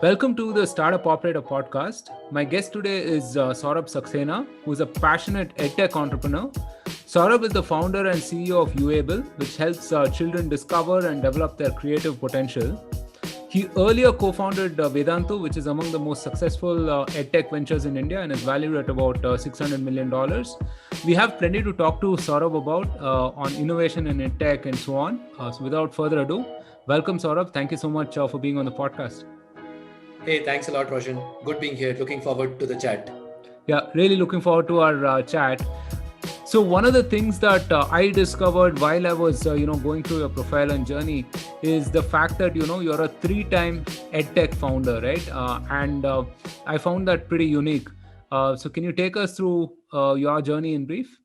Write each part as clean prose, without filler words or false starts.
Welcome to the Startup Operator podcast. My guest today is Saurabh Saxena, who is a passionate Edtech entrepreneur. Saurabh is the founder and CEO of Uable, which helps children discover and develop their creative potential. He earlier co-founded Vedantu, which is among the most successful Edtech ventures in India and is valued at about $600 million. We have plenty to talk to Saurabh about on innovation in Edtech and so on. So without further ado, welcome Saurabh. Thank you so much for being on the podcast. Hey, thanks a lot, Roshan. Good being here. Looking forward to the chat. Yeah, really looking forward to our chat. So one of the things that I discovered while I was, going through your profile and journey is the fact that, you're a 3-time EdTech founder, right? And I found that pretty unique. So can you take us through your journey in brief?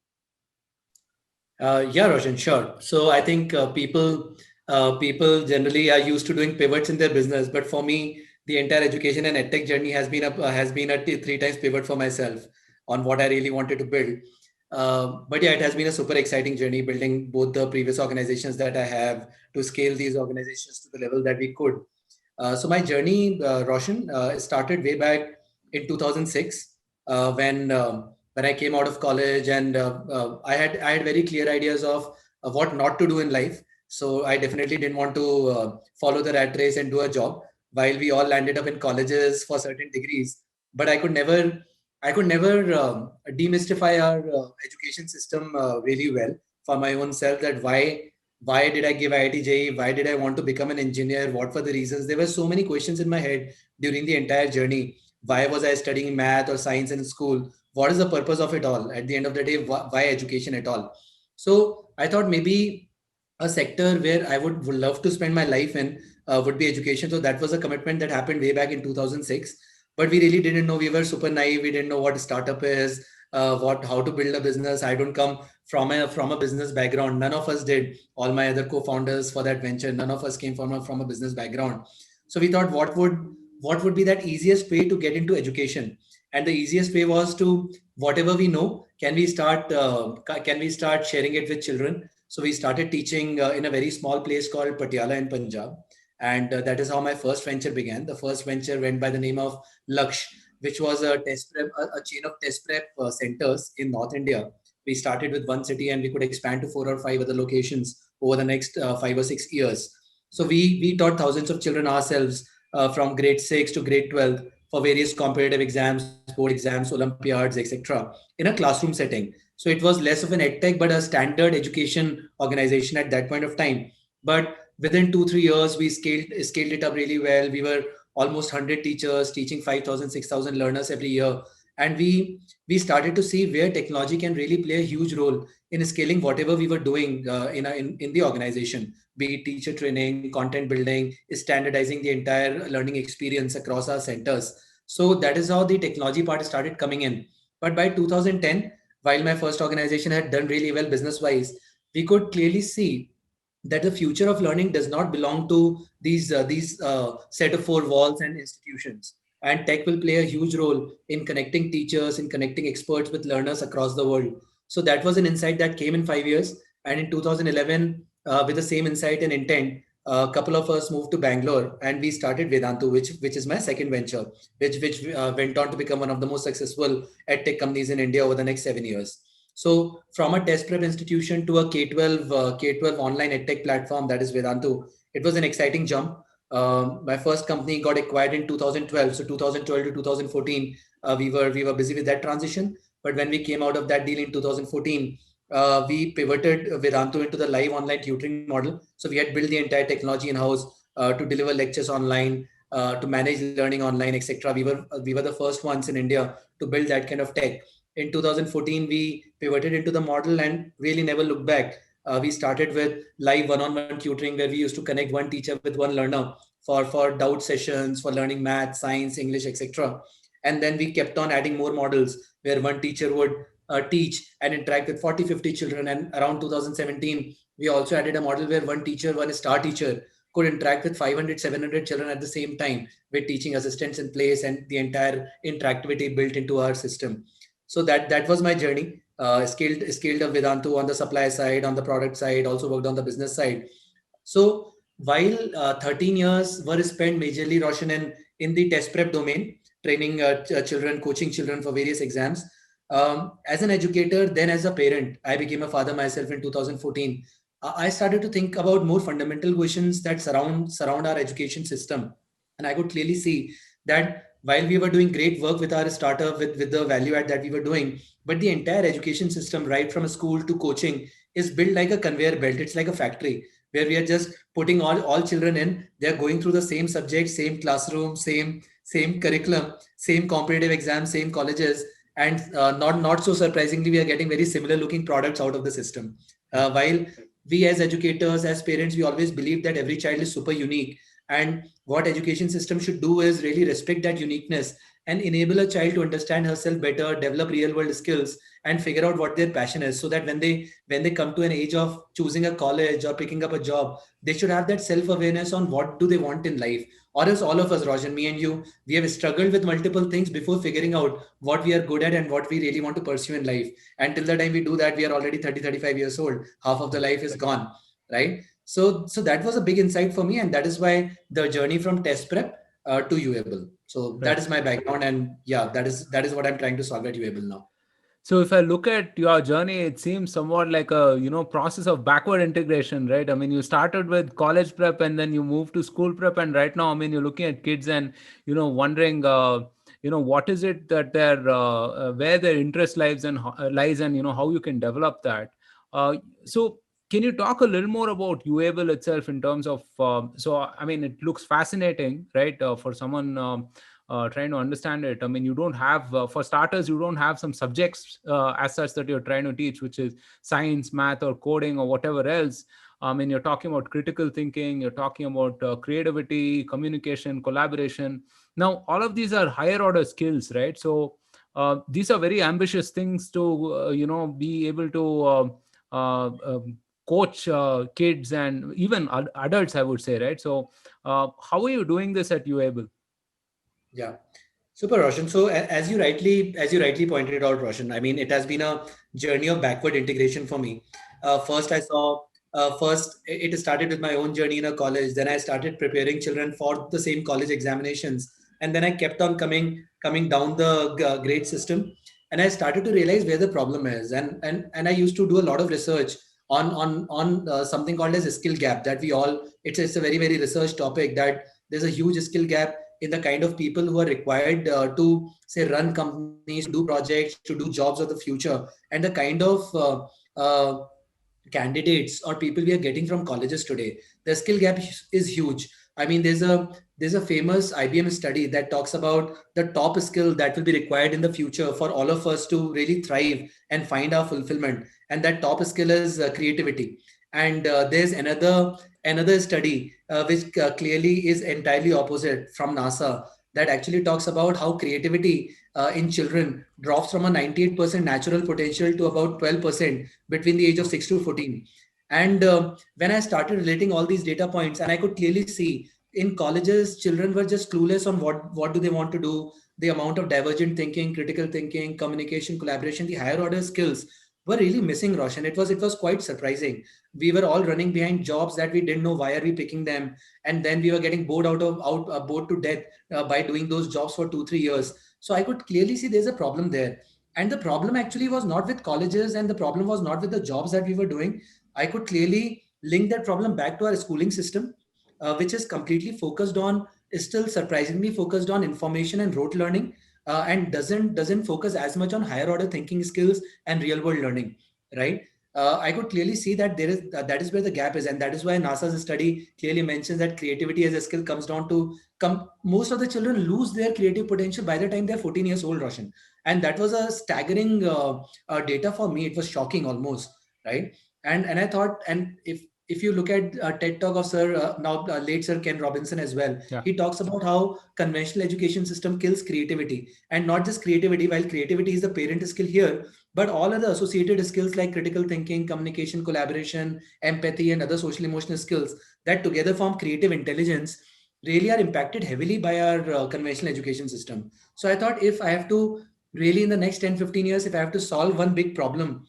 Yeah, Roshan, sure. So I think people generally are used to doing pivots in their business, but for me, the entire education and edtech journey has been a 3 times pivot for myself on what I really wanted to build. But yeah, it has been a super exciting journey building both the previous organizations that I have to scale these organizations to the level that we could. So my journey, Roshan, started way back in 2006 when I came out of college, and I had very clear ideas of what not to do in life. So I definitely didn't want to follow the rat race and do a job while we all landed up in colleges for certain degrees. But I could never demystify our education system really well for my own self. That why did I give IIT JEE? Why did I want to become an engineer? What were the reasons? There were so many questions in my head during the entire journey. Why was I studying math or science in school? What is the purpose of it all? At the end of the day, why education at all? So I thought maybe a sector where I would love to spend my life in would be education. So that was a commitment that happened way back in 2006. But we really didn't know. We were super naive. We didn't know what a startup is, how to build a business. I don't come from a business background. None of us did. All my other co-founders for that venture, none of us came from a business background. So we thought, what would be that easiest way to get into education? And the easiest way was to, whatever we know, can we start sharing it with children? So we started teaching in a very small place called Patiala in Punjab, and that is how my first venture began. The first venture went by the name of Laksh, which was a chain of test prep centers in North India. We started with one city, and we could expand to 4 or 5 other locations over the next 5 or 6 years. So we taught thousands of children ourselves from grade 6 to grade 12 for various competitive exams, board exams, Olympiads, etc., in a classroom setting. So it was less of an edtech, but a standard education organization at that point of time. But within 2 3 years, we scaled it up really well. We were almost 100 teachers teaching 5,000 6,000 learners every year, and we started to see where technology can really play a huge role in scaling whatever we were doing in the organization, be it teacher training, content building, standardizing the entire learning experience across our centers. So that is how the technology part started coming in. But by 2010, while my first organization had done really well business wise, we could clearly see that the future of learning does not belong to these set of four walls and institutions. And tech will play a huge role in connecting teachers, in connecting experts with learners across the world. So that was an insight that came in 5 years. And in 2011, with the same insight and intent, a couple of us moved to Bangalore, and we started Vedantu, which is my second venture, which went on to become one of the most successful edtech companies in India over the next 7 years. So from a test prep institution to a K12 online edtech platform, that is Vedantu, it was an exciting jump. My first company got acquired in 2012. So 2012 to 2014, we were busy with that transition. But when we came out of that deal in 2014, we pivoted Vedantu into the live online tutoring model. So we had built the entire technology in house to deliver lectures online, to manage learning online, etc. We were the first ones in India to build that kind of tech. In 2014, we pivoted into the model and really never looked back. We started with live one-on-one tutoring, where we used to connect one teacher with one learner for doubt sessions, for learning math, science, English, etc. And then we kept on adding more models where one teacher would teach and interact with 40, 50 children. And around 2017, we also added a model where one star teacher could interact with 500, 700 children at the same time, with teaching assistants in place and the entire interactivity built into our system. So that was my journey. Scaled up Vedantu on the supply side, on the product side, also worked on the business side. So while 13 years were spent majorly, Roshan, in the test prep domain, training children, coaching children for various exams. As an educator, then as a parent, I became a father myself in 2014. I started to think about more fundamental questions that surround our education system, and I could clearly see that while we were doing great work with our startup, with the value add that we were doing, but the entire education system, right from school to coaching, is built like a conveyor belt. It's like a factory where we are just putting all children in. They're going through the same subject, same classroom, same curriculum, same competitive exams, same colleges, and not so surprisingly, we are getting very similar looking products out of the system. While we as educators, as parents, we always believe that every child is super unique, and what education system should do is really respect that uniqueness and enable a child to understand herself better, develop real world skills, and figure out what their passion is, so that when they come to an age of choosing a college or picking up a job, they should have that self awareness on what do they want in life. Or else all of us, Rajan, me and you, we have struggled with multiple things before figuring out what we are good at and what we really want to pursue in life. And till the time we do that, we are already 30-35 years old. Half of the life is gone, right? So that was a big insight for me, and that is why the journey from test prep to Uable. So that Right. is my background, and yeah, that is what I'm trying to solve at Uable now. So if I look at your journey, it seems somewhat like a process of backward integration, right? I mean, you started with college prep and then you moved to school prep, and right now, I mean, you're looking at kids and wondering, what is it that where their interest lies and lies, and how you can develop that. Uh, so can you talk a little more about Uable itself in terms of? So I mean, it looks fascinating, right? For someone. Trying to understand it. I mean, you don't have, for starters, you don't have some subjects as such that you're trying to teach, which is science, math, or coding, or whatever else. I mean, you're talking about critical thinking, you're talking about creativity, communication, collaboration. Now, all of these are higher order skills, right? So these are very ambitious things to, be able to coach kids and even adults, I would say, right? So how are you doing this at Uable? Yeah. Super, Roshan. So as you rightly pointed out, Roshan, I mean, it has been a journey of backward integration for me. First, it started with my own journey in a college. Then I started preparing children for the same college examinations, and then I kept on coming down the grade system, and I started to realize where the problem is. And I used to do a lot of research on something called as a skill gap that we all. It's a very research topic that there's a huge skill gap in the kind of people who are required to say run companies, to do projects, to do jobs of the future, and the kind of candidates or people we are getting from colleges today. The skill gap is huge. I mean, there's a famous IBM study that talks about the top skill that will be required in the future for all of us to really thrive and find our fulfillment, and that top skill is creativity. And there's another study which clearly is entirely opposite from NASA, that actually talks about how creativity in children drops from a 98% natural potential to about 12% between the age of 6 to 14. And when I started relating all these data points, and I could clearly see in colleges, children were just clueless on what do they want to do. The amount of divergent thinking, critical thinking, communication, collaboration, the higher order skills were really missing, Roshan. It was quite surprising. We were all running behind jobs that we didn't know why are we picking them, and then we were getting bored to death by doing those jobs for 2-3 years. So I could clearly see there's a problem there. And the problem actually was not with colleges, and the problem was not with the jobs that we were doing. I could clearly link that problem back to our schooling system, which is completely focused on, is still surprisingly focused on information and rote learning, and doesn't focus as much on higher order thinking skills and real world learning, right? I could clearly see that that is where the gap is, and that is why NASA's study clearly mentions that creativity as a skill comes down to most of the children lose their creative potential by the time they're 14 years old, Roshan. And that was a staggering data for me. It was shocking almost, right? And I thought, and if you look at TED talk of Sir now late Sir Ken Robinson as well, Yeah. he talks about how conventional education system kills creativity, and not just creativity. While creativity is the parent skill here, but all other associated skills like critical thinking, communication, collaboration, empathy, and other social emotional skills that together form creative intelligence really are impacted heavily by our conventional education system. So I thought, if I have to really in the next 10-15 years, if I have to solve one big problem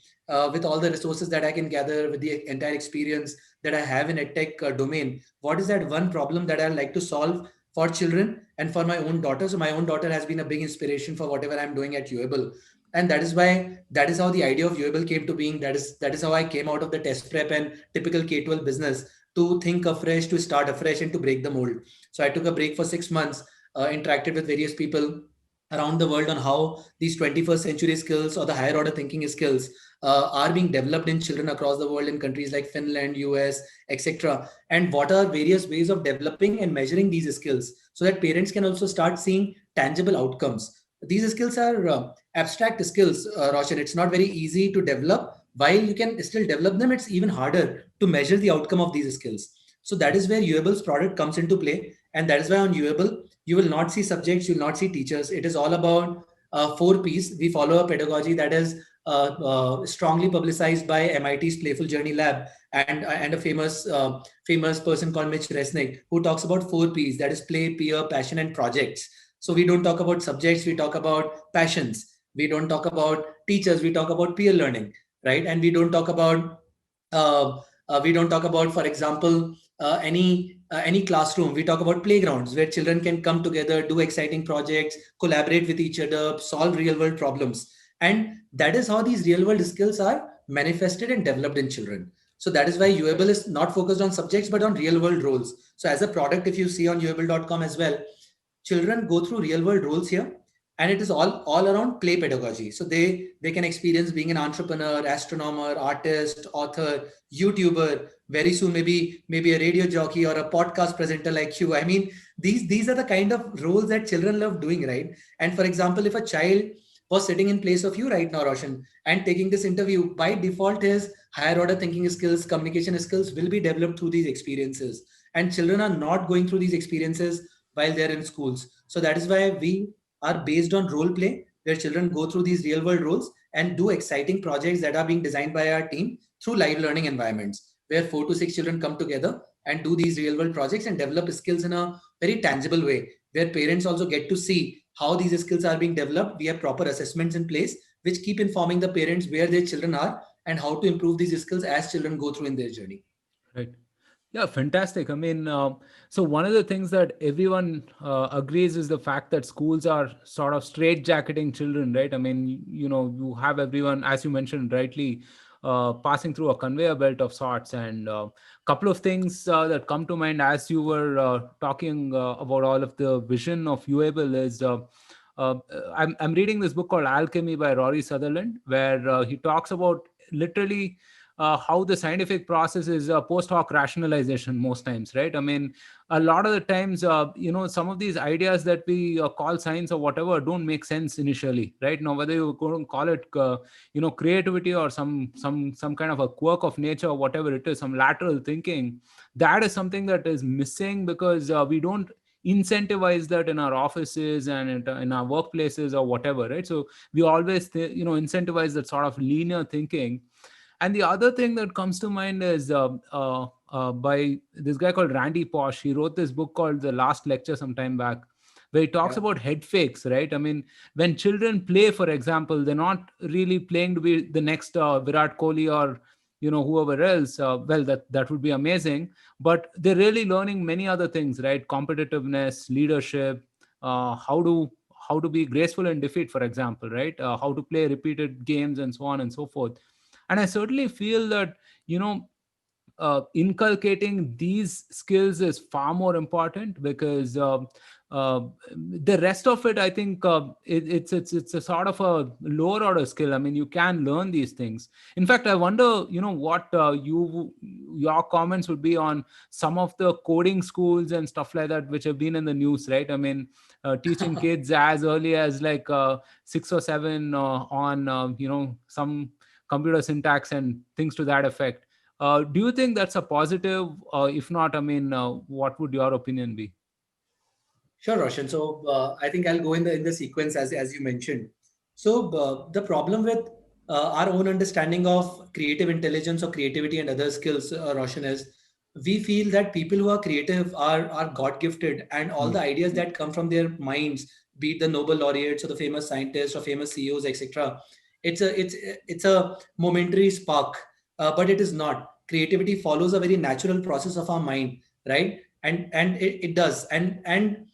with all the resources that I can gather, with the entire experience that I have in EdTech domain, what is that one problem that I like to solve for children and for my own daughter? So my own daughter has been a big inspiration for whatever I'm doing at Uable. And that is why, that is how the idea of Uable came to being. That is how I came out of the test prep and typical K-12 business to think afresh, to start afresh, and to break the mold. So I took a break for 6 months, interacted with various people around the world on how these 21st century skills or the higher order thinking skills are being developed in children across the world in countries like Finland, US, etc. And what are various ways of developing and measuring these skills so that parents can also start seeing tangible outcomes. These skills are abstract skills, Roshan. It's not very easy to develop. While you can still develop them, it's even harder to measure the outcome of these skills. So that is where Uable's product comes into play. And that is why on Uable, you will not see subjects, you will not see teachers. It is all about 4 Ps. We follow a pedagogy that is strongly publicized by MIT's Playful Journey Lab and a famous person called Mitch Resnick, who talks about 4 Ps, that is play, peer, passion, and projects. So we don't talk about subjects, we talk about passions. We don't talk about teachers, we talk about peer learning, right? And uh, we don't talk about, for example, any classroom. We talk about playgrounds where children can come together, do exciting projects, collaborate with each other, solve real world problems. And that is how these real world skills are manifested and developed in children. So that is why Uable is not focused on subjects but on real world roles. So as a product, if you see on uable.com as well, children go through real world roles here, and it is all around play pedagogy. So they can experience being an entrepreneur, astronomer, artist, author, YouTuber, very soon maybe a radio jockey or a podcast presenter like you. I mean, these are the kind of roles that children love doing, right? And for example, if a child was sitting in place of you right now, Roshan, and taking this interview, by default his higher order thinking skills, communication skills will be developed through these experiences. And children are not going through these experiences while they're in schools. So that is why we are based on role play, where children go through these real world roles and do exciting projects that are being designed by our team through live learning environments, where 4 to 6 children come together and do these real world projects and develop skills in a very tangible way, where parents also get to see how these skills are being developed. We have proper assessments in place which keep informing the parents where their children are and how to improve these skills as children go through in their journey. Right. Yeah, fantastic. I mean, so one of the things that everyone agrees is the fact that schools are sort of straitjacketing children, right? I mean, you have everyone, as you mentioned rightly, passing through a conveyor belt of sorts. And a couple of things that come to mind as you were talking about all of the vision of Uable is uh, I'm reading this book called Alchemy by Rory Sutherland, where he talks about literally how the scientific process is post hoc rationalization most times, right? I mean, a lot of the times, some of these ideas that we call science or whatever don't make sense initially, right? Now, whether you go and call it, creativity or some kind of a quirk of nature or whatever it is, some lateral thinking, that is something that is missing because we don't incentivize that in our offices and in our workplaces or whatever, right? So we always incentivize that sort of linear thinking. And the other thing that comes to mind is by this guy called Randy Pausch. He wrote this book called The Last Lecture some time back, where he talks Yeah. about head fakes, right? I mean, when children play, for example, they're not really playing to be the next Virat Kohli or whoever else. Well, that would be amazing, but they're really learning many other things, right? Competitiveness, leadership, how to be graceful in defeat, for example, right? How to play repeated games and so on and so forth. And I certainly feel that inculcating these skills is far more important because uh, the rest of it, I think, it's a sort of a lower order skill. I mean, you can learn these things. In fact, I wonder, what your comments would be on some of the coding schools and stuff like that, which have been in the news, right? I mean, teaching kids as early as like 6 or 7 on some computer syntax and things to that effect. Do you think that's a positive? If not, I mean, what would your opinion be? Sure, Roshan. So I think I'll go in the sequence as you mentioned. So the problem with our own understanding of creative intelligence or creativity and other skills, Roshan, is we feel that people who are creative are God gifted, and all Mm. the ideas that come from their minds, be it the Nobel laureates or the famous scientists or famous CEOs, etc., It's a momentary spark, but it is not. Creativity follows a very natural process of our mind, right? And it does. And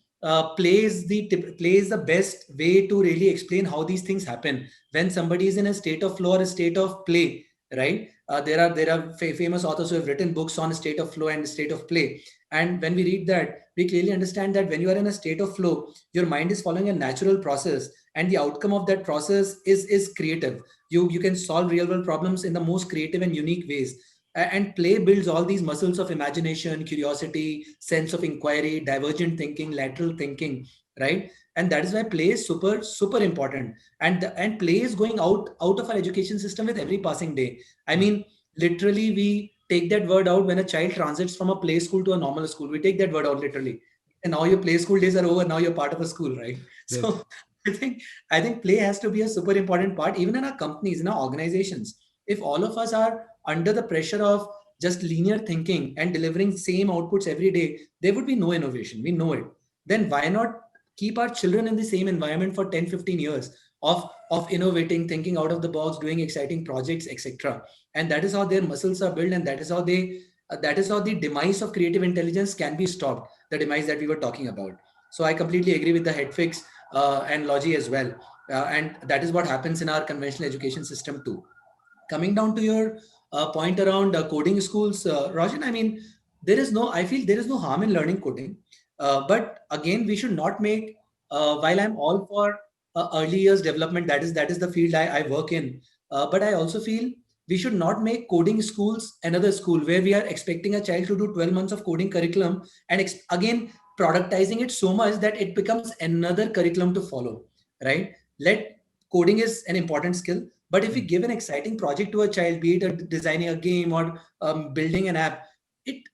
play is the best way to really explain how these things happen. When somebody is in a state of flow or a state of play, right? There are famous authors who have written books on state of flow and state of play. And when we read that, we clearly understand that when you are in a state of flow, your mind is following a natural process, and the outcome of that process is creative. You can solve real world problems in the most creative and unique ways. And play builds all these muscles of imagination, curiosity, sense of inquiry, divergent thinking, lateral thinking, right? And that is why play is super important. And play is going out of our education system with every passing day. I mean, literally, we take that word out when a child transits from a play school to a normal school. We take that word out literally, and now your play school days are over. Now you're part of a school, right? Right. So I think I think play has to be a super important part, even in our companies, in our organizations. If all of us are under the pressure of just linear thinking and delivering same outputs every day, there would be no innovation. We know it. Then why not keep our children in the same environment for 10, 15 years of innovating, thinking out of the box, doing exciting projects, etc. And that is how their muscles are built, and that is how the demise of creative intelligence can be stopped, the demise that we were talking about. So I completely agree with the head fix and logi as well. And that is what happens in our conventional education system too. Coming down to your point around coding schools, Rajan, I mean, I feel there is no harm in learning coding. But again, we should not make, while I'm all for early years development, that is the field I work in. But I also feel we should not make coding schools another school where we are expecting a child to do 12 months of coding curriculum and again productizing it so much that it becomes another curriculum to follow, right? Let Coding is an important skill, but if we Mm. give an exciting project to a child, be it designing a game or building an app,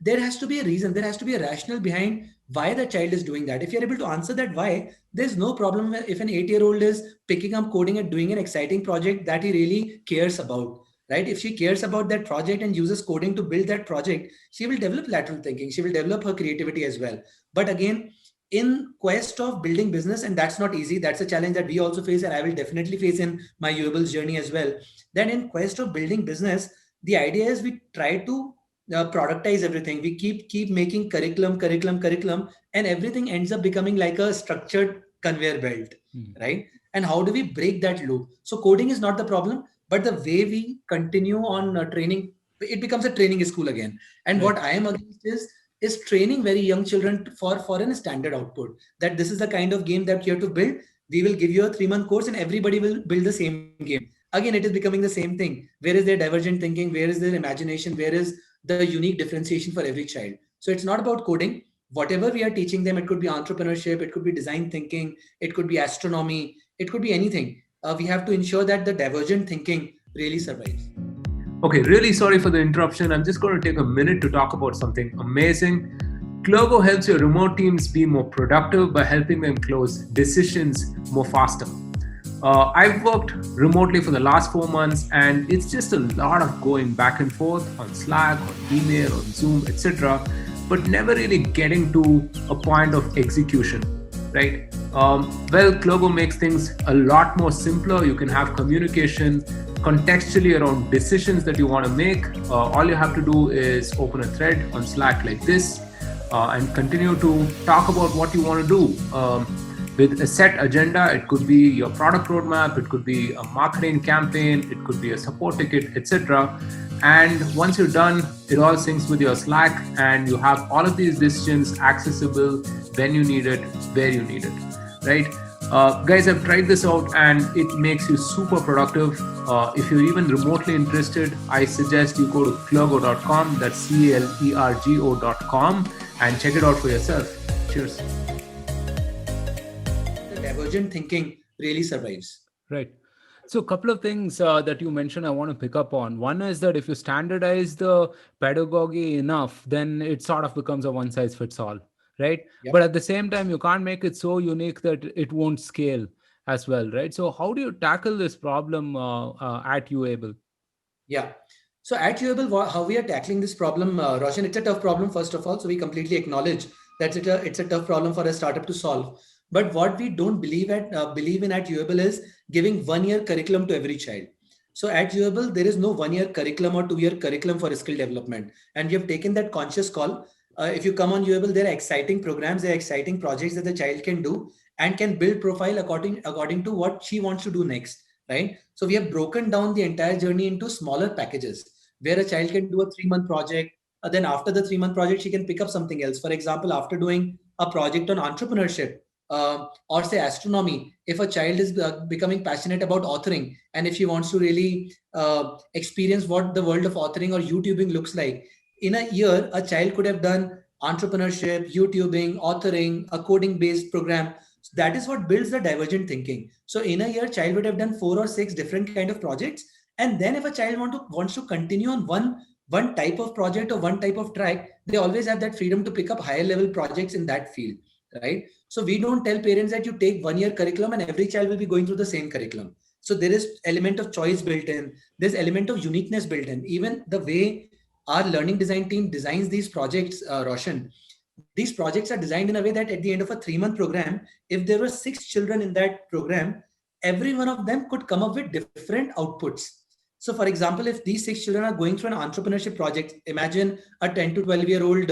there has to be a reason, there has to be a rationale behind why the child is doing that. If you're able to answer that why, there's no problem if an 8-year-old is picking up coding and doing an exciting project that he really cares about. Right? If she cares about that project and uses coding to build that project, she will develop lateral thinking. She will develop her creativity as well. But again, in quest of building business, and that's not easy, that's a challenge that we also face, and I will definitely face in my Uable's journey as well. Then in quest of building business, the idea is we try to productize everything. We keep making curriculum, and everything ends up becoming like a structured conveyor belt, Mm. right? And how do we break that loop? So coding is not the problem, but the way we continue on training, it becomes a training school again. And Right. what I am against is training very young children for a standard output, that this is the kind of game that you have to build. We will give you a 3-month course and everybody will build the same game. Again, it is becoming the same thing. Where is their divergent thinking? Where is their imagination? Where is the unique differentiation for every child? So it's not about coding. Whatever we are teaching them, it could be entrepreneurship, it could be design thinking, it could be astronomy, it could be anything. We have to ensure that the divergent thinking really survives. Okay, really sorry for the interruption. I'm just going to take a minute to talk about something amazing. Clogo helps your remote teams be more productive by helping them close decisions more faster. I've worked remotely for the last 4 months, and it's just a lot of going back and forth on Slack, on email, on Zoom, etc., but never really getting to a point of execution, right? Well, Clogo makes things a lot more simpler. You can have communication contextually around decisions that you want to make. All you have to do is open a thread on Slack like this and continue to talk about what you want to do. With a set agenda, it could be your product roadmap, it could be a marketing campaign, it could be a support ticket, etc. And once you're done, it all syncs with your Slack, and you have all of these decisions accessible when you need it, where you need it, right? Guys, I've tried this out and it makes you super productive. If you're even remotely interested, I suggest you go to clergo.com, that's CLERGO.com, and check it out for yourself. Cheers. The divergent thinking really survives. Right. So, a couple of things that you mentioned I want to pick up on. One is that if you standardize the pedagogy enough, then it sort of becomes a one size fits all, right? Yep. But at the same time, you can't make it so unique that it won't scale as well, right? So, how do you tackle this problem at Uable? Yeah. So at Uable, how we are tackling this problem, Roshan, it's a tough problem, first of all. So we completely acknowledge that it's a tough problem for a startup to solve. But what we don't believe in at Uable is giving 1 year curriculum to every child. So at Uable, there is no 1 year curriculum or 2 year curriculum for skill development. And we have taken that conscious call. If you come on Uable, there are exciting programs, there are exciting projects that the child can do and can build profile according to what she wants to do next, right? So we have broken down the entire journey into smaller packages where a child can do a 3 month project. Then after the 3 month project, she can pick up something else. For example, after doing a project on entrepreneurship, or say astronomy, if a child is becoming passionate about authoring and if she wants to really experience what the world of authoring or YouTubing looks like, in a year, a child could have done entrepreneurship, YouTubing, authoring, a coding based program. So that is what builds the divergent thinking. So in a year, child would have done 4 or 6 different kind of projects. And then if a child wants to continue on one type of project or one type of track, they always have that freedom to pick up higher level projects in that field, right? So we don't tell parents that you take 1 year curriculum and every child will be going through the same curriculum. So there is element of choice built in, there's element of uniqueness built in. Even the way our learning design team designs these projects, Roshan, these projects are designed in a way that at the end of a 3 month program, if there were 6 children in that program, every one of them could come up with different outputs. So, for example, if these 6 children are going through an entrepreneurship project, imagine a 10 to 12-year-old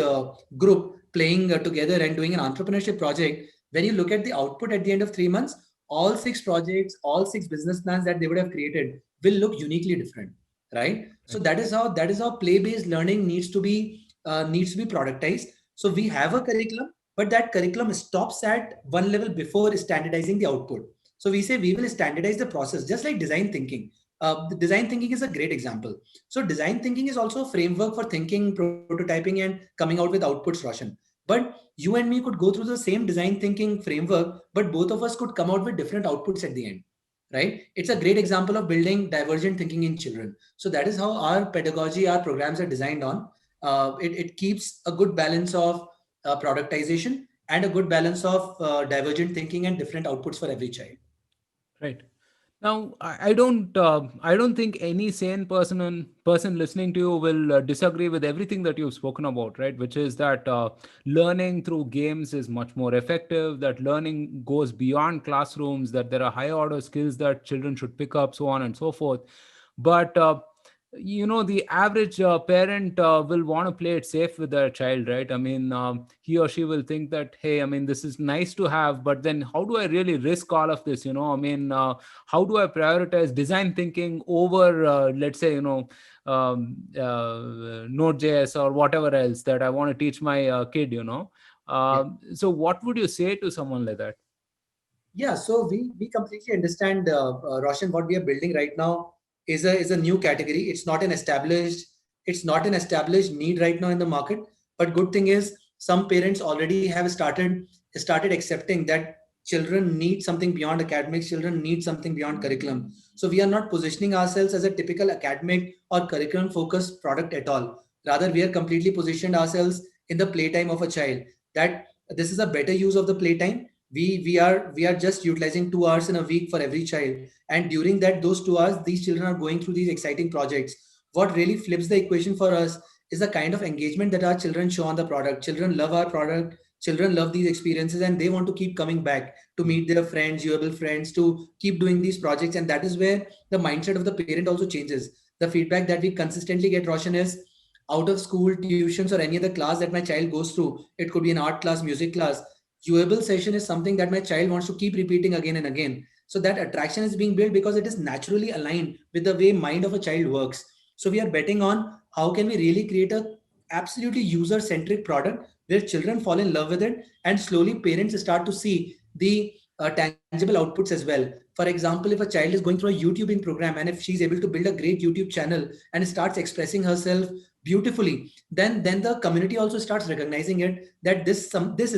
group playing together and doing an entrepreneurship project. When you look at the output at the end of 3 months, all 6 projects, all 6 business plans that they would have created will look uniquely different, right? So that is how play-based learning needs to be productized. So we have a curriculum, but that curriculum stops at one level before standardizing the output. So we say we will standardize the process, just like design thinking. The design thinking is a great example. So design thinking is also a framework for thinking, prototyping, and coming out with outputs, Roshan. But you and me could go through the same design thinking framework, but both of us could come out with different outputs at the end, right? It's a great example of building divergent thinking in children. So that is how our pedagogy, our programs are designed on. It keeps a good balance of productization and a good balance of divergent thinking and different outputs for every child. Right. Now, I don't think any sane person listening to you will disagree with everything that you've spoken about, right? Which is that learning through games is much more effective. That learning goes beyond classrooms. That there are high order skills that children should pick up, so on and so forth. But the average parent will want to play it safe with their child, right? I mean, he or she will think that, hey, I mean, this is nice to have, but then how do I really risk all of this? I mean, how do I prioritize design thinking over, let's say, Node.js or whatever else that I want to teach my kid? Yeah. So what would you say to someone like that? Yeah, so we completely understand, Roshan. What we are building right now is a new category. It's not an established need right now in the market. But good thing is some parents already have started accepting that children need something beyond academics. Children need something beyond curriculum. So we are not positioning ourselves as a typical academic or curriculum focused product at all. Rather, we are completely positioned ourselves in the playtime of a child. That this is a better use of the playtime. We are just utilizing 2 hours in a week for every child, and during those 2 hours these children are going through these exciting projects. What really flips the equation for us is the kind of engagement that our children show on the product. Children love our product, children love these experiences, and they want to keep coming back to meet their friends, usable friends, to keep doing these projects. And that is where the mindset of the parent also changes. The feedback that we consistently get, Roshan, is out of school tuitions or any other class that my child goes through. It could be an art class, music class. Uable session is something that my child wants to keep repeating again and again. So that attraction is being built because it is naturally aligned with the way mind of a child works. So we are betting on how can we really create a absolutely user centric product where children fall in love with it, and slowly parents start to see the tangible outputs as well. For example, if a child is going through a YouTubing program and if she's able to build a great YouTube channel and starts expressing herself beautifully, then the community also starts recognizing it, that this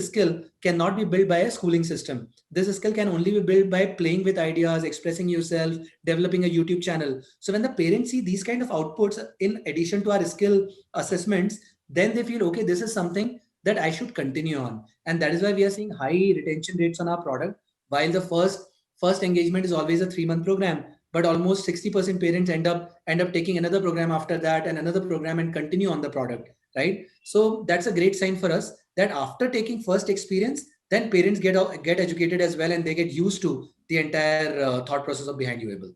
skill cannot be built by a schooling system. This skill can only be built by playing with ideas, expressing yourself, developing a YouTube channel. So when the parents see these kind of outputs in addition to our skill assessments, then they feel, okay, this is something that I should continue on. And that is why we are seeing high retention rates on our product. While the first engagement is always a 3 month program, but almost 60% parents end up taking another program after that and another program and continue on the product, right? So that's a great sign for us that after taking first experience, then parents get educated as well, and they get used to the entire thought process of behind Uable.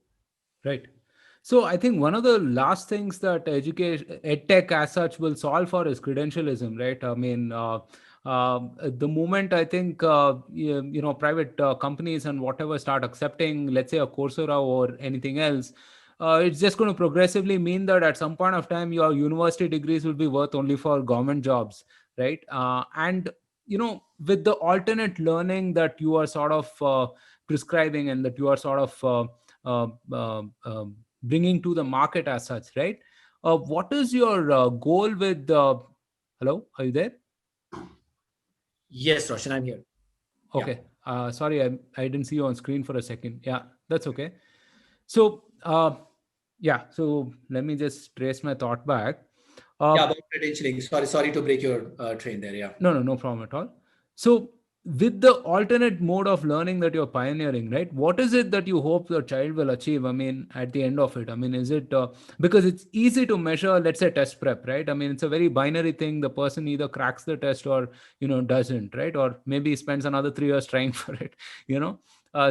Right. So I think one of the last things that education edtech as such will solve for is credentialism, right? I mean, the moment I think private companies and whatever start accepting, let's say, a Coursera or anything else, it's just going to progressively mean that at some point of time your university degrees will be worth only for government jobs, right? And with the alternate learning that you are sort of prescribing and that you are sort of bringing to the market as such, right? What is your goal with? Hello, are you there? Yes, Roshan, I'm here. Yeah. Okay. Sorry, I didn't see you on screen for a second. Yeah, that's okay. So, yeah. So let me just trace my thought back. Uh, Yeah, about credentialing. Sorry to break your train there. Yeah. No, no, no problem at all. So, with the alternate mode of learning that you're pioneering, right? What is it that you hope your child will achieve? I mean, at the end of it, I mean, is it because it's easy to measure, let's say, test prep, right? I mean, it's a very binary thing. The person either cracks the test or, doesn't, right? Or maybe spends another 3 years trying for it,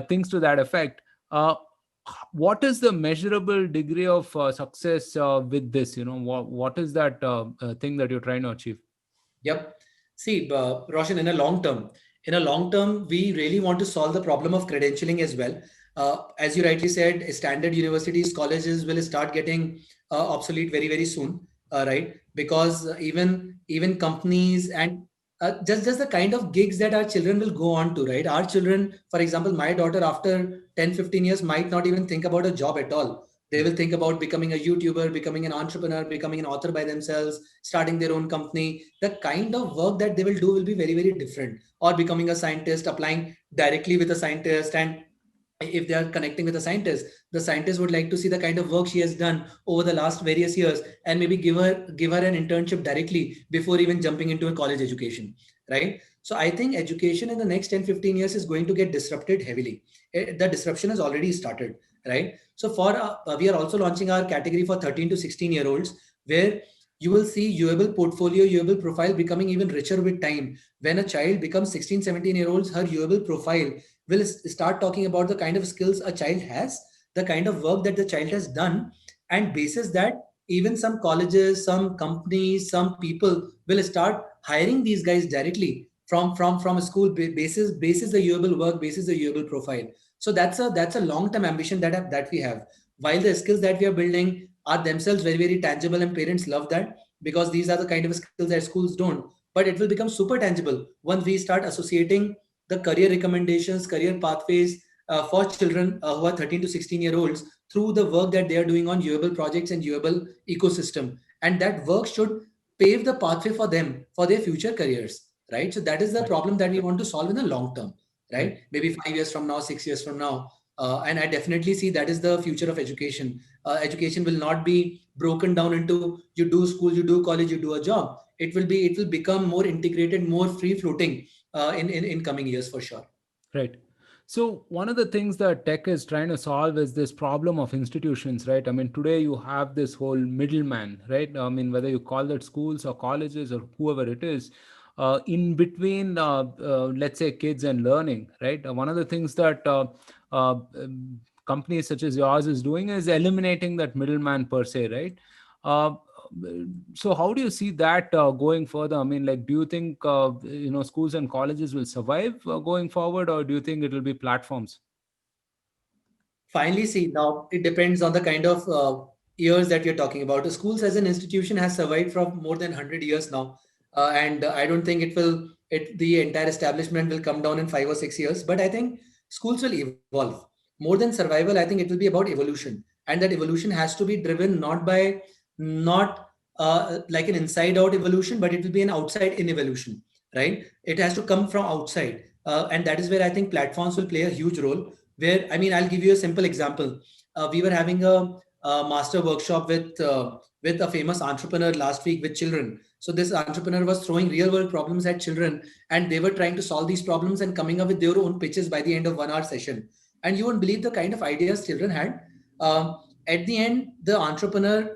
things to that effect. What is the measurable degree of success with this? What is that thing that you're trying to achieve? Yep. See, Roshan, in a long term, we really want to solve the problem of credentialing as well. As you rightly said, standard universities, colleges will start getting obsolete very, very soon, right? Because even companies and just the kind of gigs that our children will go on to, right? Our children, for example, my daughter after 10-15 years might not even think about a job at all. They will think about becoming a YouTuber, becoming an entrepreneur, becoming an author by themselves, starting their own company. The kind of work that they will do will be very, very different. Or becoming a scientist, applying directly with a scientist. And if they are connecting with a scientist, the scientist would like to see the kind of work she has done over the last various years, and maybe give her an internship directly before even jumping into a college education, right? So I think education in the next 10-15 years is going to get disrupted heavily. The disruption has already started, right? So for we are also launching our category for 13 to 16 year olds, where you will see Uable portfolio, Uable profile becoming even richer with time. When a child becomes 16, 17 year olds, her Uable profile will start talking about the kind of skills a child has, the kind of work that the child has done, and basis that even some colleges, some companies, some people will start hiring these guys directly from a school basis the Uable work, basis the Uable profile. So that's a long term ambition that we have. While the skills that we are building are themselves very, very tangible, and parents love that because these are the kind of skills that schools don't. But it will become super tangible once we start associating the career recommendations, career pathways for children who are 13 to 16 year olds through the work that they are doing on Uable projects and Uable ecosystem. And that work should pave the pathway for them for their future careers, right? So that is the Right. problem that we want to solve in the long term, Right. right? Maybe 5 years from now, 6 years from now. And I definitely see that is the future of education. Education will not be broken down into you do school, you do college, you do a job. It will become more integrated, more free floating in coming years for sure. Right. So one of the things that tech is trying to solve is this problem of institutions, right? I mean, today you have this whole middleman, right? I mean, whether you call that schools or colleges or whoever it is, in between, let's say, kids and learning, right? One of the things that companies such as yours is doing is eliminating that middleman per se, right? Uh, so how do you see that going further? I mean, like, do you think schools and colleges will survive going forward, or do you think it will be platforms? Finally, see, now it depends on the kind of years that you're talking about. The schools as an institution has survived for more than 100 years now. And I don't think the entire establishment will come down in 5 or 6 years. But I think schools will evolve. More than survival, I think it will be about evolution. And that evolution has to be driven not like an inside out evolution, but it will be an outside in evolution, right? It has to come from outside. And that is where I think platforms will play a huge role. Where, I mean, I'll give you a simple example. We were having a master workshop with a famous entrepreneur last week with children. So this entrepreneur was throwing real world problems at children, and they were trying to solve these problems and coming up with their own pitches by the end of 1 hour session. And you won't believe the kind of ideas children had. At the end, the entrepreneur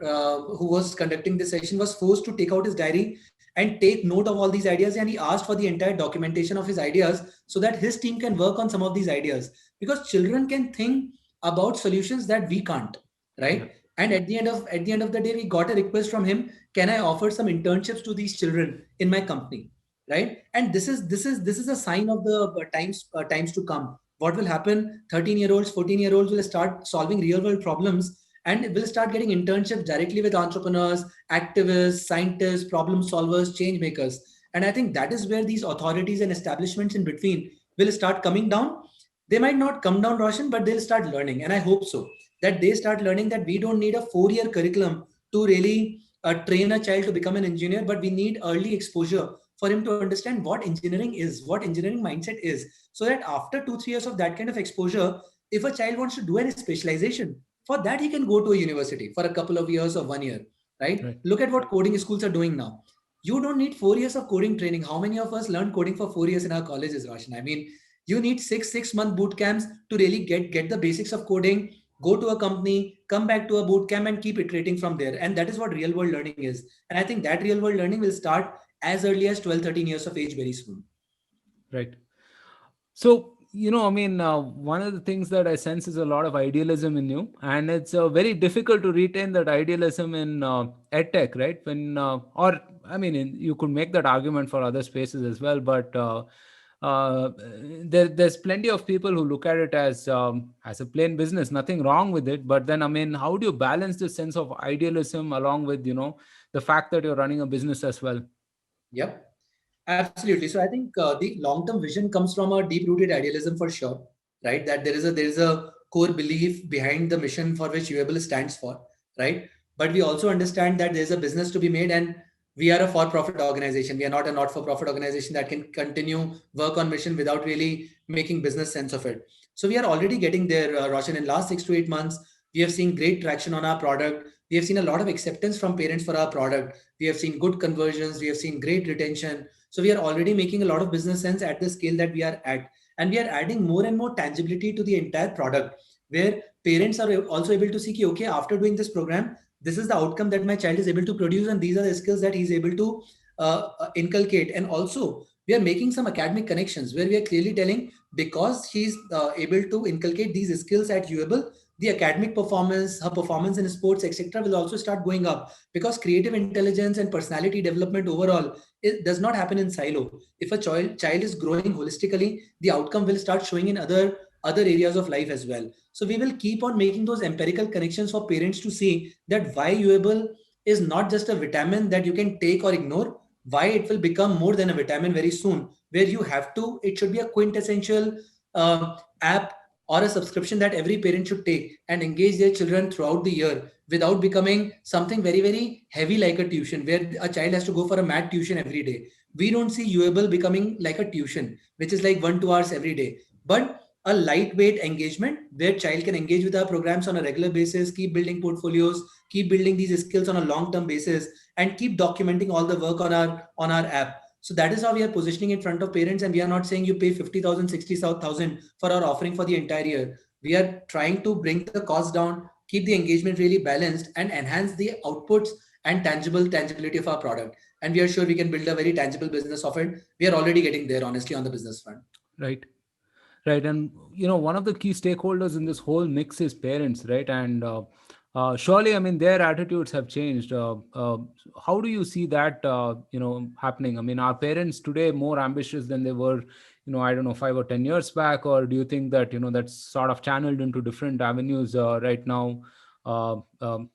who was conducting the session was forced to take out his diary and take note of all these ideas, and he asked for the entire documentation of his ideas so that his team can work on some of these ideas, because children can think about solutions that we can't, Yeah. right? And at the end of the day, we got a request from him, can I offer some internships to these children in my company, right? And this is a sign of the times to come. What will happen? 13-year-olds, 14-year-olds will start solving real world problems, and will start getting internships directly with entrepreneurs, activists, scientists, problem solvers, change makers. And I think that is where these authorities and establishments in between will start coming down. They might not come down, Roshan, but they'll start learning. And I hope so, that they start learning that we don't need a 4-year curriculum to really train a child to become an engineer, but we need early exposure for him to understand what engineering is, what engineering mindset is, so that after 2 3 years of that kind of exposure, if a child wants to do any specialization, for that he can go to a university for a couple of years or 1 year, right? Right. Look at what coding schools are doing now. You don't need 4 years of coding training. How many of us learned coding for 4 years in our colleges, Roshan? I mean, you need six month boot camps to really get the basics of coding. Go to a company, come back to a boot camp, and keep iterating from there. And that is what real world learning is. And I think that real world learning will start as early as 12 13 years of age very soon. Right. So, I mean, one of the things that I sense is a lot of idealism in you, and it's very difficult to retain that idealism in edtech, right? Or I mean, you could make that argument for other spaces as well, but uh, there's plenty of people who look at it as a plain business. Nothing wrong with it, but then I mean, how do you balance this sense of idealism along with the fact that you're running a business as well? Yep. Absolutely. So I think the long-term vision comes from a deep-rooted idealism for sure, right? That there is a core belief behind the mission for which Uable stands for, right? But we also understand that there's a business to be made, and we are a for-profit organization. We are not a not-for-profit organization that can continue work on mission without really making business sense of it. So we are already getting there, Roshan. In last 6 to 8 months, we have seen great traction on our product. We have seen a lot of acceptance from parents for our product. We have seen good conversions. We have seen great retention. So we are already making a lot of business sense at the scale that we are at. And we are adding more and more tangibility to the entire product, where parents are also able to see, okay, after doing this program, this is the outcome that my child is able to produce, and these are the skills that he's able to inculcate. And also, we are making some academic connections where we are clearly telling, because he's able to inculcate these skills at Uable, the academic performance, her performance in sports, etc., will also start going up, because creative intelligence and personality development overall, it does not happen in silo. If a child is growing holistically, the outcome will start showing in other areas of life as well. So we will keep on making those empirical connections for parents to see that why Uable is not just a vitamin that you can take or ignore, why it will become more than a vitamin very soon, where you have to, it should be a quintessential app or a subscription that every parent should take and engage their children throughout the year, without becoming something very, very heavy like a tuition, where a child has to go for a math tuition every day. We don't see Uable becoming like a tuition, which is like 1 2 hours every day, but a lightweight engagement where child can engage with our programs on a regular basis, keep building portfolios, keep building these skills on a long-term basis, and keep documenting all the work on our app. So that is how we are positioning in front of parents, and we are not saying you pay 50,000, 60,000 for our offering for the entire year. We are trying to bring the cost down, keep the engagement really balanced, and enhance the outputs and tangibility of our product. And we are sure we can build a very tangible business of it. We are already getting there, honestly, on the business front. Right. Right. And, one of the key stakeholders in this whole mix is parents, right? And surely, I mean, their attitudes have changed. How do you see that, happening? I mean, are parents today more ambitious than they were, I don't know, 5 or 10 years back? Or do you think that, that's sort of channeled into different avenues right now? Uh, um,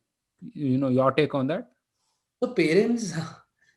your take on that? So parents,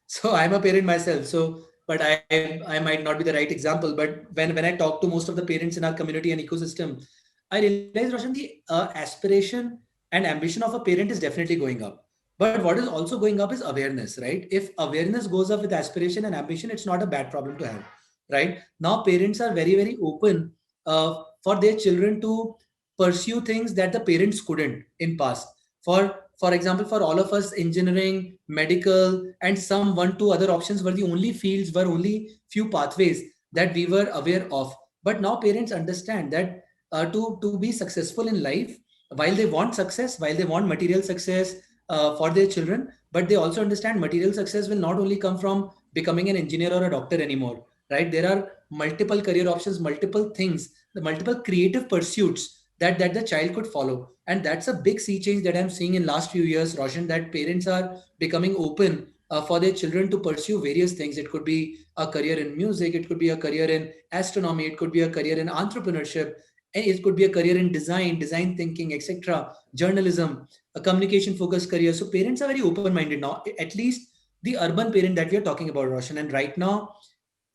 so I'm a parent myself. So, but I might not be the right example. But when I talk to most of the parents in our community and ecosystem, I realize, Roshan, the aspiration and ambition of a parent is definitely going up. But what is also going up is awareness, right? If awareness goes up with aspiration and ambition, it's not a bad problem to have, right? Now parents are very, very open for their children to pursue things that the parents couldn't in past. For example, for all of us, engineering, medical, and some 1 2 other options were the only fields, were only few pathways that we were aware of. But now parents understand that to be successful in life, while they want success, while they want material success for their children, but they also understand material success will not only come from becoming an engineer or a doctor anymore, right? There are multiple career options, multiple things, the multiple creative pursuits that the child could follow. And that's a big sea change that I'm seeing in last few years, Roshan, that parents are becoming open for their children to pursue various things. It could be a career in music, it could be a career in astronomy, it could be a career in entrepreneurship, it could be a career in design thinking, etc., journalism, a communication focused career. So parents are very open minded now, at least the urban parent that we are talking about, Roshan. And right now,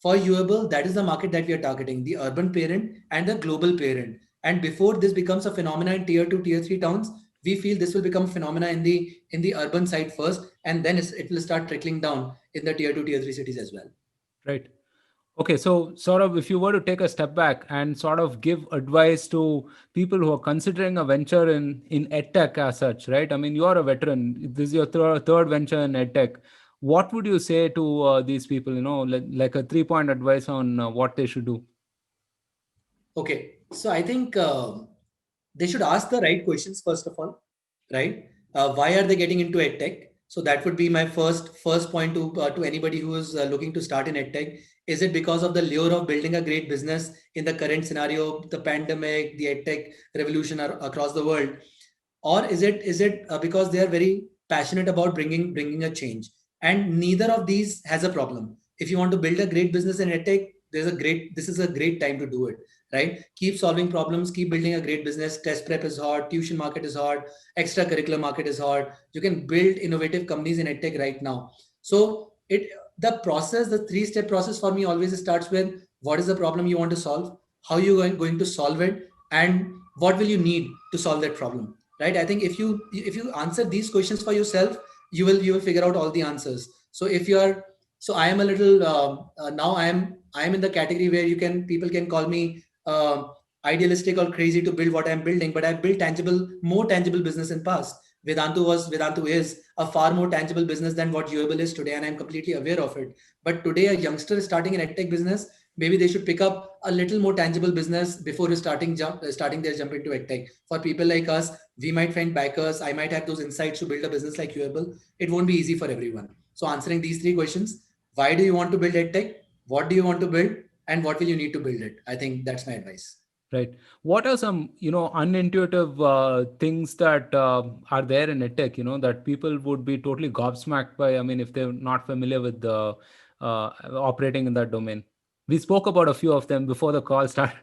for Uable, that is the market that we are targeting, the urban parent and the global parent. And before this becomes a phenomena in tier 2, tier 3 towns, we feel this will become a phenomena in the urban side first, and then it will start trickling down in the tier 2, tier 3 cities as well. Right. Okay, so sort of if you were to take a step back and sort of give advice to people who are considering a venture in edtech as such, right? I mean, you are a veteran. This is your third venture in edtech. What would you say to these people? Like a 3 point advice on what they should do. Okay, so I think they should ask the right questions first of all, right? Why are they getting into edtech? So that would be my first point to anybody who is looking to start in edtech. Is it because of the lure of building a great business in the current scenario, the pandemic, the edtech revolution across the world, or is it because they are very passionate about bringing a change? And neither of these has a problem. If you want to build a great business in edtech, this is a great time to do it, right? Keep solving problems, keep building a great business. Test prep is hot, tuition market is hot, extracurricular market is hot. You can build innovative companies in edtech right now. So the process, the three-step process for me always starts with what is the problem you want to solve, how you going to solve it, and what will you need to solve that problem, right? I think if you answer these questions for yourself, you will figure out all the answers. So if you are so I am a little now I am in the category where you can people can call me idealistic or crazy to build what I'm building, but I've built more tangible business in past. Vedantu is a far more tangible business than what Uable is today, and I'm completely aware of it. But today, a youngster starting an edtech business, maybe they should pick up a little more tangible business before starting their jump into edtech. For people like us, we might find backers. I might have those insights to build a business like Uable. It won't be easy for everyone. So answering these three questions: why do you want to build edtech? What do you want to build? And what will you need to build it? I think that's my advice. Right. What are some, unintuitive things that are there in edtech, that people would be totally gobsmacked by? I mean, if they're not familiar with the operating in that domain. We spoke about a few of them before the call started,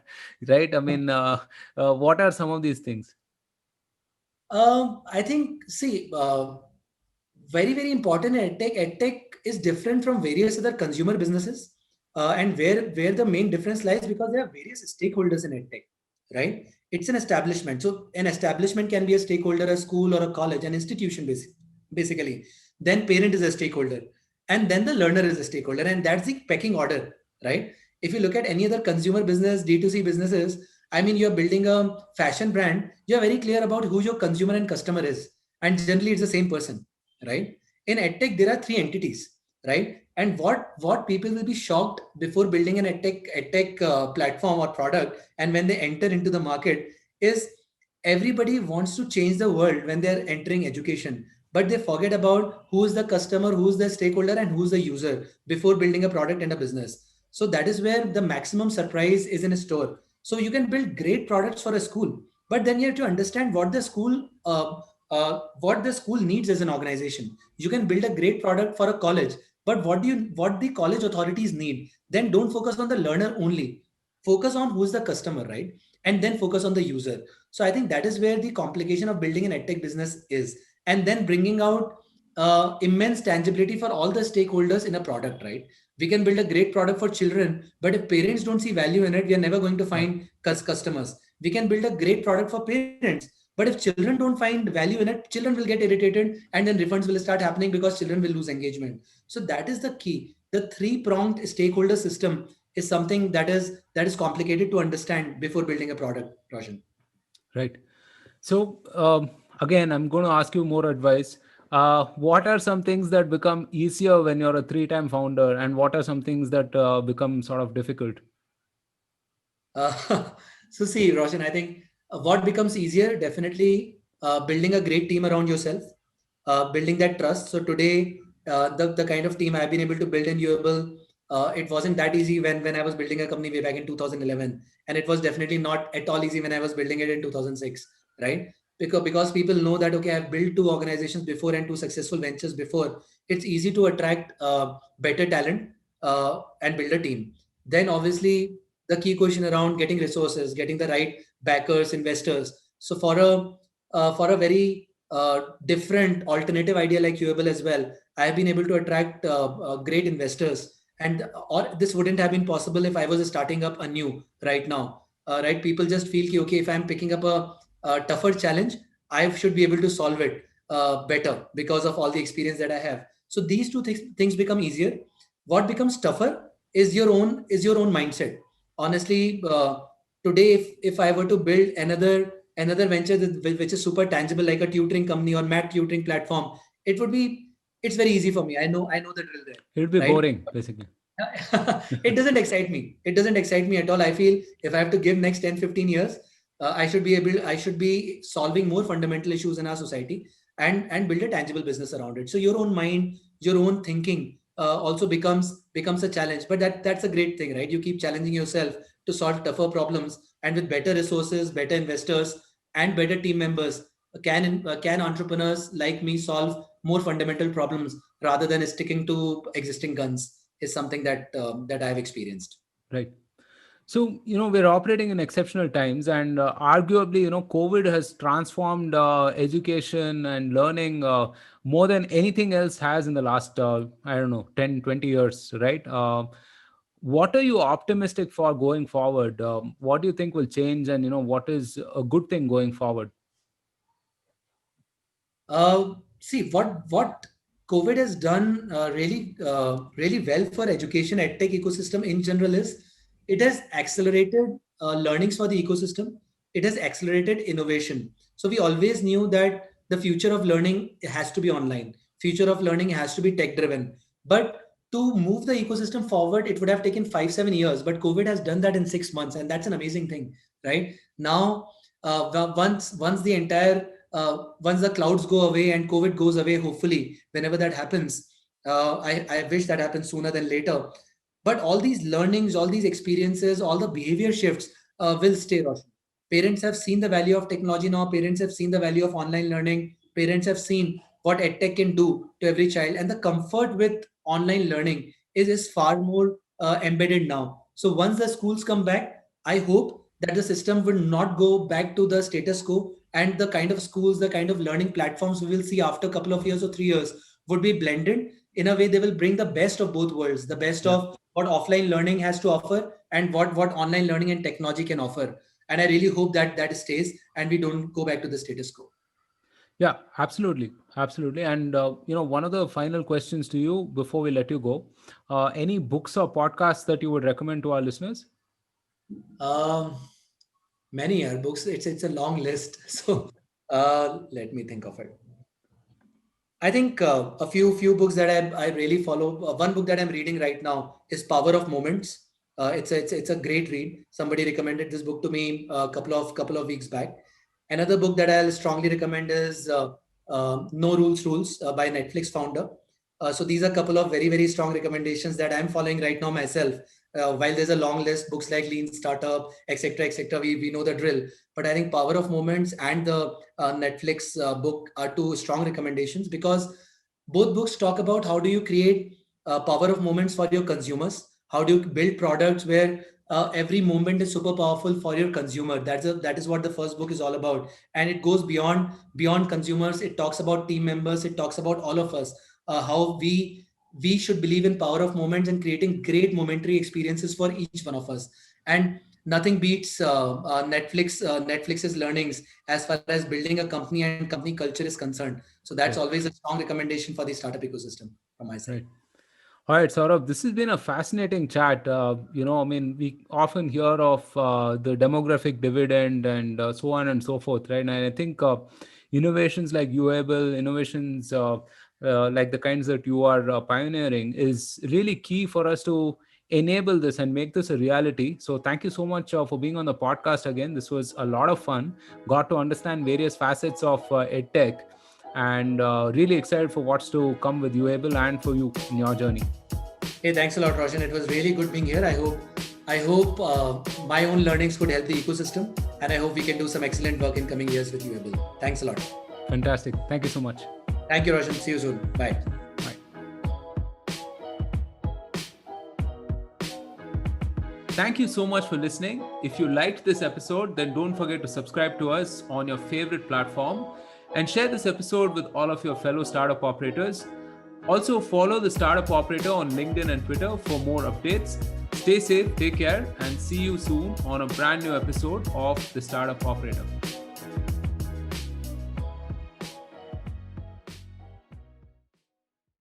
right? I mean, what are some of these things? I think, see, very, very important in edtech. Edtech is different from various other consumer businesses. And where the main difference lies, because there are various stakeholders in edtech, right? It's an establishment. So an establishment can be a stakeholder, a school or a college, an institution basically. Then parent is a stakeholder. And then the learner is a stakeholder. And that's the pecking order, right? If you look at any other consumer business, D2C businesses, I mean, you're building a fashion brand, you're very clear about who your consumer and customer is. And generally, it's the same person, right? In edtech, there are three entities, right? And what people will be shocked before building an edtech platform or product, and when they enter into the market, is everybody wants to change the world when they're entering education, but they forget about who is the customer, who is the stakeholder, and who's the user before building a product and a business. So that is where the maximum surprise is in a store. So you can build great products for a school, but then you have to understand what the school needs as an organization. You can build a great product for a college, but what the college authorities need? Then don't focus on the learner only. Focus on who's the customer, right? And then focus on the user. So I think that is where the complication of building an edtech business is, and then bringing out immense tangibility for all the stakeholders in a product, right? We can build a great product for children, but if parents don't see value in it, we are never going to Yeah. find customers. We can build a great product for parents, but if children don't find value in it, children will get irritated, and then refunds will start happening because children will lose engagement. So that is the key. The three-pronged stakeholder system is something that is complicated to understand before building a product, Roshan. Right. So again, I'm going to ask you more advice. What are some things that become easier when you're a three-time founder, and what are some things that become sort of difficult? Uh, so see, Roshan, I think what becomes easier, definitely building a great team around yourself. building that trust. So today, the kind of team I've been able to build in Uable, it wasn't that easy when I was building a company way back in 2011, and it was definitely not at all easy when I was building it in 2006, right? Because people know that, okay, I've built two organizations before and two successful ventures before. It's easy to attract better talent and build a team. Then obviously the key question around getting resources, getting the right backers, investors. So for a very different alternative idea like Uable as well, I have been able to attract great investors, and or this wouldn't have been possible if I was starting up anew right now. Right? People just feel ki, okay, if I'm picking up a tougher challenge, I should be able to solve it better because of all the experience that I have. So these two things become easier. What becomes tougher is your own mindset. Honestly, today if I were to build another venture which is super tangible like a tutoring company or math tutoring platform, it would be it's very easy for me. I know the drill there, It would be right? boring, basically. It doesn't excite me. It doesn't excite me at all. I feel if I have to give next 10, 15 years, I should be solving more fundamental issues in our society and build a tangible business around it. So your own mind, your own thinking also becomes a challenge. But that's a great thing, right? You keep challenging yourself to solve tougher problems, and with better resources, better investors, and better team members, can entrepreneurs like me solve more fundamental problems rather than sticking to existing guns is something that I've experienced. Right. So, we're operating in exceptional times, and arguably, COVID has transformed education and learning more than anything else has in the last, I don't know, 10, 20 years, right? What are you optimistic for going forward? What do you think will change, and, what is a good thing going forward? See what COVID has done really well for education edtech ecosystem in general is it has accelerated learnings for the ecosystem. It has accelerated innovation. So we always knew that the future of learning has to be online. Future of learning has to be tech driven. But to move the ecosystem forward, it would have taken 5, 7 years. But COVID has done that in 6 months, and that's an amazing thing, right? Now, once the entire once the clouds go away and COVID goes away, hopefully, whenever that happens, I wish that happens sooner than later. But all these learnings, all these experiences, all the behavior shifts will stay, Roshan. Parents have seen the value of technology now. Parents have seen the value of online learning. Parents have seen what EdTech can do to every child. And the comfort with online learning is far more embedded now. So once the schools come back, I hope that the system will not go back to the status quo, and the kind of schools, the kind of learning platforms we will see after a couple of years or 3 years would be blended in a way. They will bring the best of both worlds, the best Yeah. of what offline learning has to offer and what online learning and technology can offer. And I really hope that that stays and we don't go back to the status quo. Yeah, absolutely. Absolutely. And, one of the final questions to you before we let you go, any books or podcasts that you would recommend to our listeners? um, Many are books. It's a long list. So let me think of it. I think a few books that I really follow. One book that I'm reading right now is Power of Moments. It's a great read. Somebody recommended this book to me a couple of weeks back. Another book that I'll strongly recommend is No Rules Rules by Netflix founder. So these are a couple of very strong recommendations that I'm following right now myself. While there's a long list, books like Lean Startup, etc., etc., we know the drill. But I think Power of Moments and the Netflix book are two strong recommendations because both books talk about how do you create power of moments for your consumers, how do you build products where every moment is super powerful for your consumer. That is what the first book is all about, and it goes beyond consumers. It talks about team members. It talks about all of us, how we should believe in power of moments and creating great momentary experiences for each one of us. And nothing beats Netflix's learnings as far as building a company and company culture is concerned. So that's Right. always a strong recommendation for the startup ecosystem from my side. Right. All right, Saurabh, this has been a fascinating chat. I mean, we often hear of the demographic dividend and so on and so forth, right? And I think innovations like Uable, innovations like the kinds that you are pioneering is really key for us to enable this and make this a reality. So thank you so much for being on the podcast again. This was a lot of fun. Got to understand various facets of EdTech. and really excited for what's to come with Uable and for you in your journey. Hey, thanks a lot, Roshan. It was really good being here. I hope my own learnings could help the ecosystem, and I hope we can do some excellent work in coming years with Uable. Thanks a lot. Fantastic. Thank you so much. Thank you, Roshan. See you soon. Bye. Bye. Thank you so much for listening. If you liked this episode, then don't forget to subscribe to us on your favorite platform and share this episode with all of your fellow startup operators. Also, follow the Startup Operator on LinkedIn and Twitter for more updates. Stay safe, take care, and see you soon on a brand new episode of the Startup Operator.